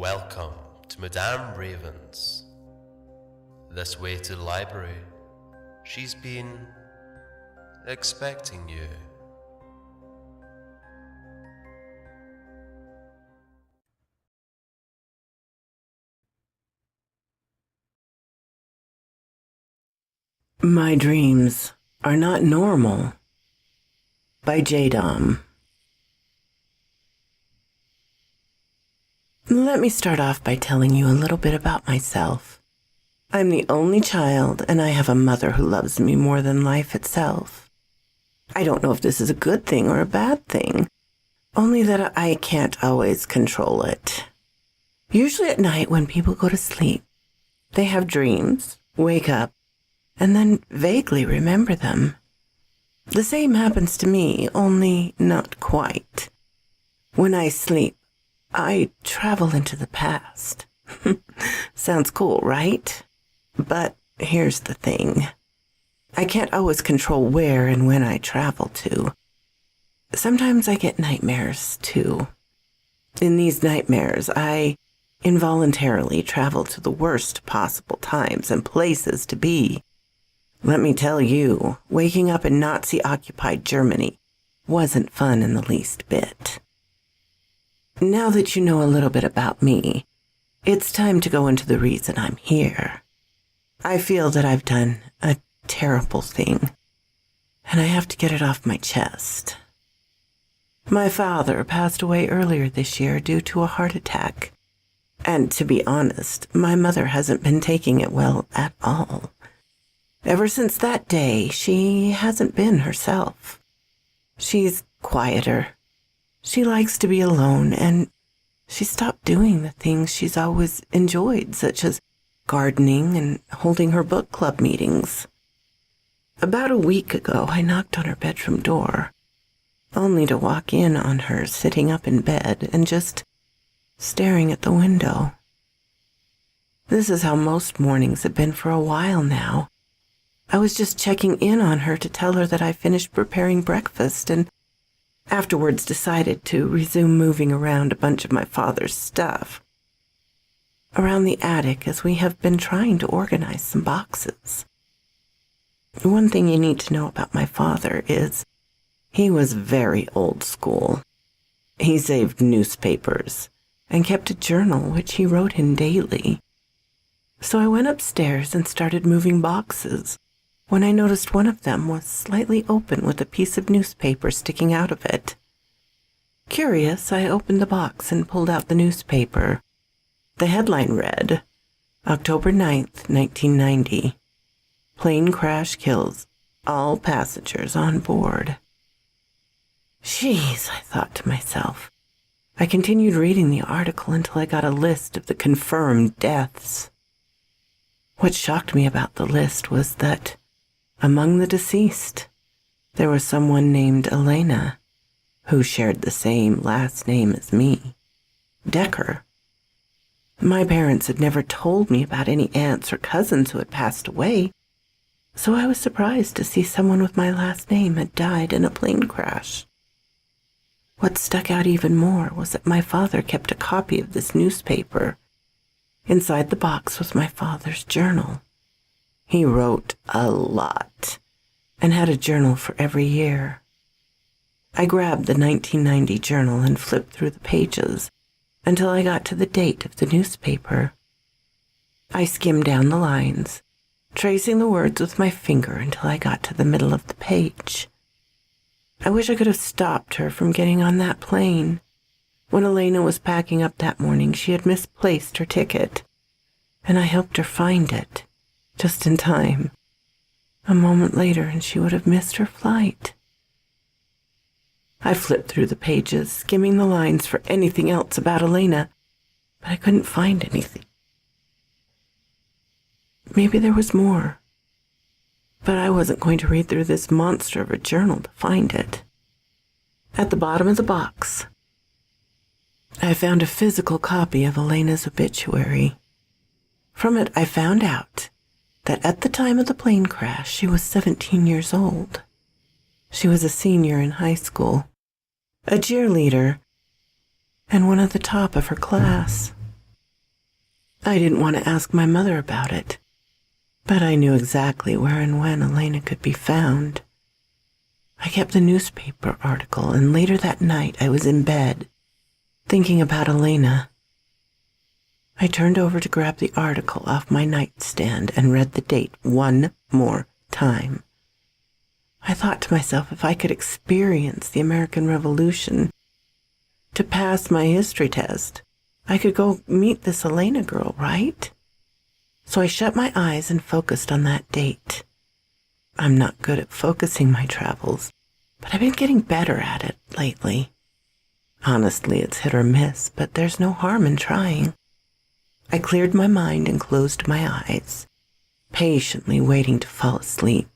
Welcome to Madame Raven's. This way to the library. She's been expecting you. My dreams are not normal. By Jaydom. Let me start off by telling you a little bit about myself. I'm the only child, and I have a mother who loves me more than life itself. I don't know if this is a good thing or a bad thing, only that I can't always control it. Usually at night when people go to sleep, they have dreams, wake up, and then vaguely remember them. The same happens to me, only not quite. When I sleep, I travel into the past. Sounds cool, right? But here's the thing. I can't always control where and when I travel to. Sometimes I get nightmares, too. In these nightmares, I involuntarily travel to the worst possible times and places to be. Let me tell you, waking up in Nazi-occupied Germany wasn't fun in the least bit. Now that you know a little bit about me, it's time to go into the reason I'm here. I feel that I've done a terrible thing, and I have to get it off my chest. My father passed away earlier this year due to a heart attack, and to be honest, my mother hasn't been taking it well at all. Ever since that day, she hasn't been herself. She's quieter. She likes to be alone, and she stopped doing the things she's always enjoyed, such as gardening and holding her book club meetings. About a week ago, I knocked on her bedroom door, only to walk in on her sitting up in bed and just staring at the window. This is how most mornings have been for a while now. I was just checking in on her to tell her that I finished preparing breakfast and afterwards decided to resume moving around a bunch of my father's stuff around the attic as we have been trying to organize some boxes. One thing you need to know about my father is he was very old school. He saved newspapers and kept a journal which he wrote in daily. So I went upstairs and started moving boxes when I noticed one of them was slightly open with a piece of newspaper sticking out of it. Curious, I opened the box and pulled out the newspaper. The headline read, October 9th, 1990. Plane crash kills all passengers on board. Jeez, I thought to myself. I continued reading the article until I got a list of the confirmed deaths. What shocked me about the list was that among the deceased, there was someone named Elena, who shared the same last name as me, Decker. My parents had never told me about any aunts or cousins who had passed away, so I was surprised to see someone with my last name had died in a plane crash. What stuck out even more was that my father kept a copy of this newspaper. Inside the box was my father's journal. He wrote a lot and had a journal for every year. I grabbed the 1990 journal and flipped through the pages until I got to the date of the newspaper. I skimmed down the lines, tracing the words with my finger until I got to the middle of the page. I wish I could have stopped her from getting on that plane. When Elena was packing up that morning, she had misplaced her ticket, and I helped her find it. Just in time. A moment later, and she would have missed her flight. I flipped through the pages, skimming the lines for anything else about Elena, but I couldn't find anything. Maybe there was more, but I wasn't going to read through this monster of a journal to find it. At the bottom of the box, I found a physical copy of Elena's obituary. From it, I found out that at the time of the plane crash, she was 17 years old. She was a senior in high school, a cheerleader, and one of the top of her class. I didn't want to ask my mother about it, but I knew exactly where and when Elena could be found. I kept the newspaper article, and later that night I was in bed, thinking about Elena. I turned over to grab the article off my nightstand and read the date one more time. I thought to myself, if I could experience the American Revolution to pass my history test, I could go meet this Elena girl, right? So I shut my eyes and focused on that date. I'm not good at focusing my travels, but I've been getting better at it lately. Honestly, it's hit or miss, but there's no harm in trying. I cleared my mind and closed my eyes, patiently waiting to fall asleep.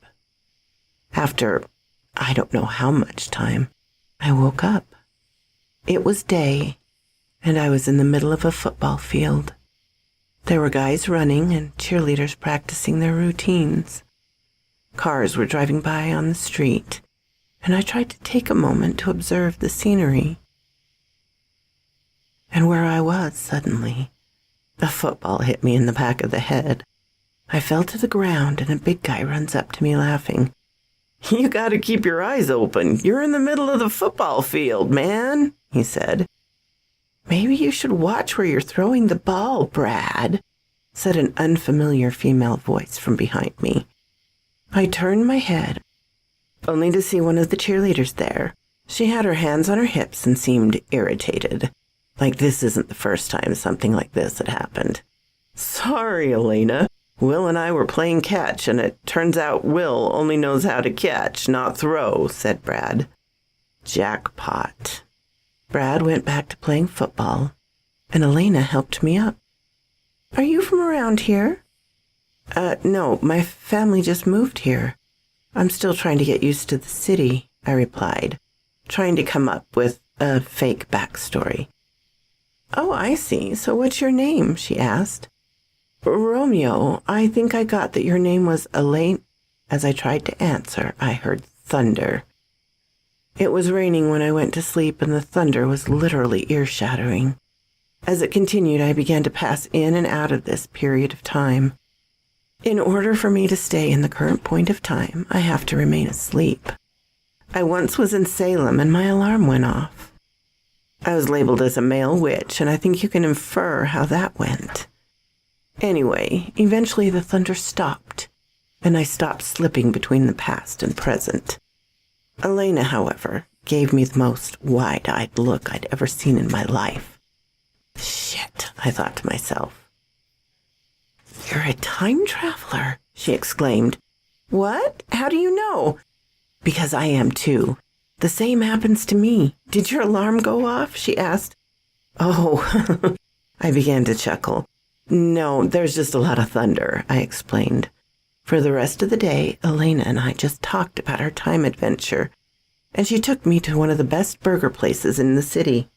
After I don't know how much time, I woke up. It was day, and I was in the middle of a football field. There were guys running and cheerleaders practicing their routines. Cars were driving by on the street, and I tried to take a moment to observe the scenery. And where I was, suddenly, a football hit me in the back of the head. I fell to the ground, and a big guy runs up to me laughing. "You gotta keep your eyes open. You're in the middle of the football field, man," he said. "Maybe you should watch where you're throwing the ball, Brad," said an unfamiliar female voice from behind me. I turned my head, only to see one of the cheerleaders there. She had her hands on her hips and seemed irritated, like this isn't the first time something like this had happened. "Sorry, Elena. Will and I were playing catch, and it turns out Will only knows how to catch, not throw," said Brad. Jackpot. Brad went back to playing football, and Elena helped me up. "Are you from around here?" No, my family just moved here. I'm still trying to get used to the city," I replied, trying to come up with a fake backstory. "Oh, I see. So what's your name?" she asked. "Romeo. I think I got that your name was Elaine." As I tried to answer, I heard thunder. It was raining when I went to sleep, and the thunder was literally ear-shattering. As it continued, I began to pass in and out of this period of time. In order for me to stay in the current point of time, I have to remain asleep. I once was in Salem, and my alarm went off. I was labeled as a male witch, and I think you can infer how that went. Anyway, eventually the thunder stopped, and I stopped slipping between the past and present. Elena, however, gave me the most wide-eyed look I'd ever seen in my life. "Shit," I thought to myself. "You're a time traveler," she exclaimed. "What? How do you know?" "Because I am too. The same happens to me. Did your alarm go off?" she asked. "Oh," I began to chuckle. "No, there's just a lot of thunder," I explained. For the rest of the day, Elena and I just talked about our time adventure, and she took me to one of the best burger places in the city.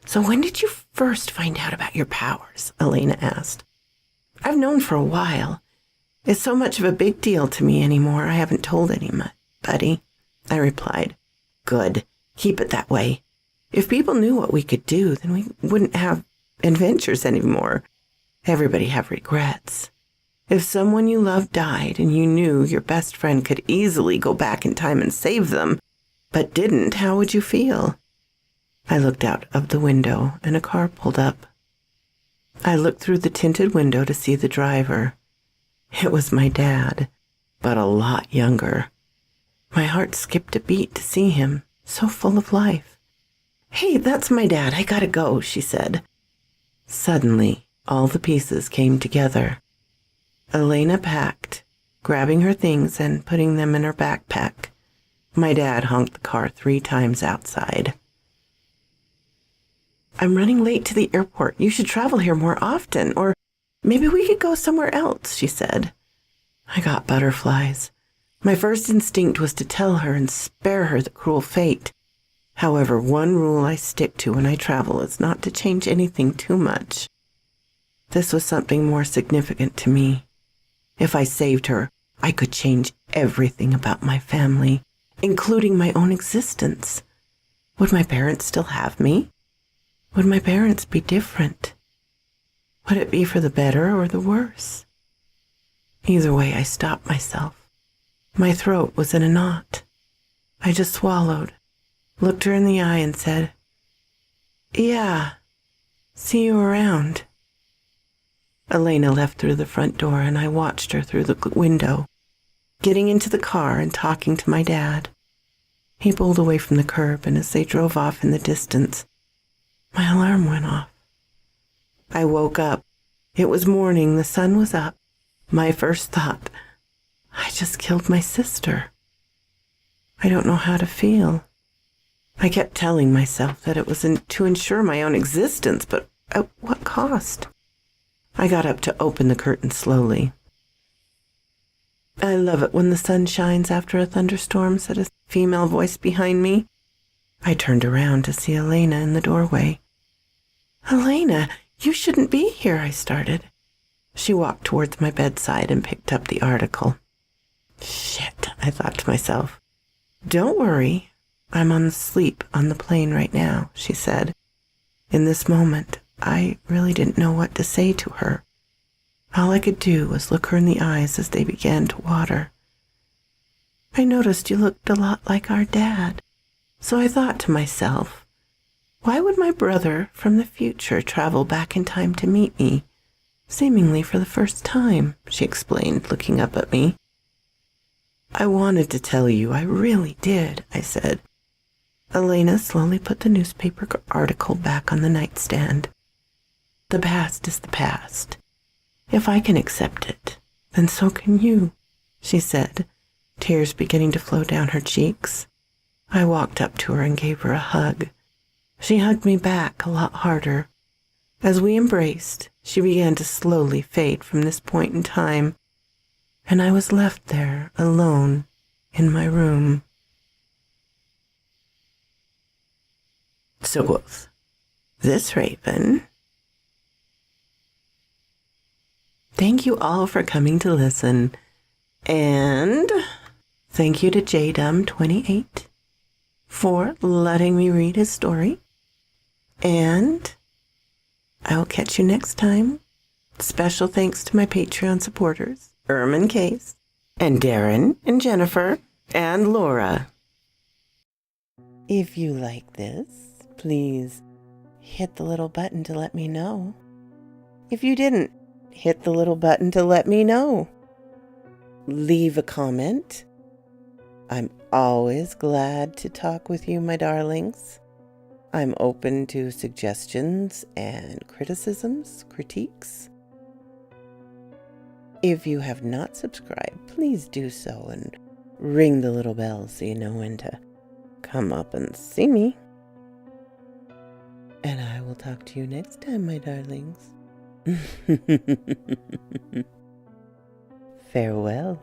"So when did you first find out about your powers?" Elena asked. "I've known for a while. It's so much of a big deal to me anymore, I haven't told anybody," I replied. "Good. Keep it that way. If people knew what we could do, then we wouldn't have adventures anymore. Everybody have regrets. If someone you loved died and you knew your best friend could easily go back in time and save them, but didn't, how would you feel?" I looked out of the window, and a car pulled up. I looked through the tinted window to see the driver. It was my dad, but a lot younger. My heart skipped a beat to see him, so full of life. "Hey, that's my dad. I gotta go," she said. Suddenly, all the pieces came together. Elena packed, grabbing her things and putting them in her backpack. My dad honked the car 3 times outside. "I'm running late to the airport. You should travel here more often, or maybe we could go somewhere else," she said. I got butterflies. My first instinct was to tell her and spare her the cruel fate. However, one rule I stick to when I travel is not to change anything too much. This was something more significant to me. If I saved her, I could change everything about my family, including my own existence. Would my parents still have me? Would my parents be different? Would it be for the better or the worse? Either way, I stopped myself. My throat was in a knot. I just swallowed, looked her in the eye and said, "Yeah, see you around." Elena left through the front door and I watched her through the window, getting into the car and talking to my dad. He pulled away from the curb, and as they drove off in the distance, my alarm went off. I woke up. It was morning. The sun was up. My first thought, I just killed my sister. I don't know how to feel. I kept telling myself that it was to ensure my own existence, but at what cost? I got up to open the curtain slowly. "I love it when the sun shines after a thunderstorm," said a female voice behind me. I turned around to see Elena in the doorway. "Elena, you shouldn't be here," I started. She walked towards my bedside and picked up the article. "Shit," I thought to myself. "Don't worry. I'm asleep on the plane right now," she said. In this moment, I really didn't know what to say to her. All I could do was look her in the eyes as they began to water. "I noticed you looked a lot like our dad, so I thought to myself, why would my brother from the future travel back in time to meet me, seemingly for the first time?" she explained, looking up at me. "I wanted to tell you, I really did," I said. Elena slowly put the newspaper article back on the nightstand. "The past is the past. If I can accept it, then so can you," she said, tears beginning to flow down her cheeks. I walked up to her and gave her a hug. She hugged me back a lot harder. As we embraced, she began to slowly fade from this point in time, and I was left there alone in my room. So quoth this raven. Thank you all for coming to listen, and thank you to Jaydom28 for letting me read his story, and I will catch you next time. Special thanks to my Patreon supporters, Ermin Case, and Darren, and Jennifer, and Laura. If you like this, please hit the little button to let me know. If you didn't, hit the little button to let me know. Leave a comment. I'm always glad to talk with you, my darlings. I'm open to suggestions and criticisms, critiques. If you have not subscribed, please do so and ring the little bell so you know when to come up and see me. And I will talk to you next time, my darlings. Farewell.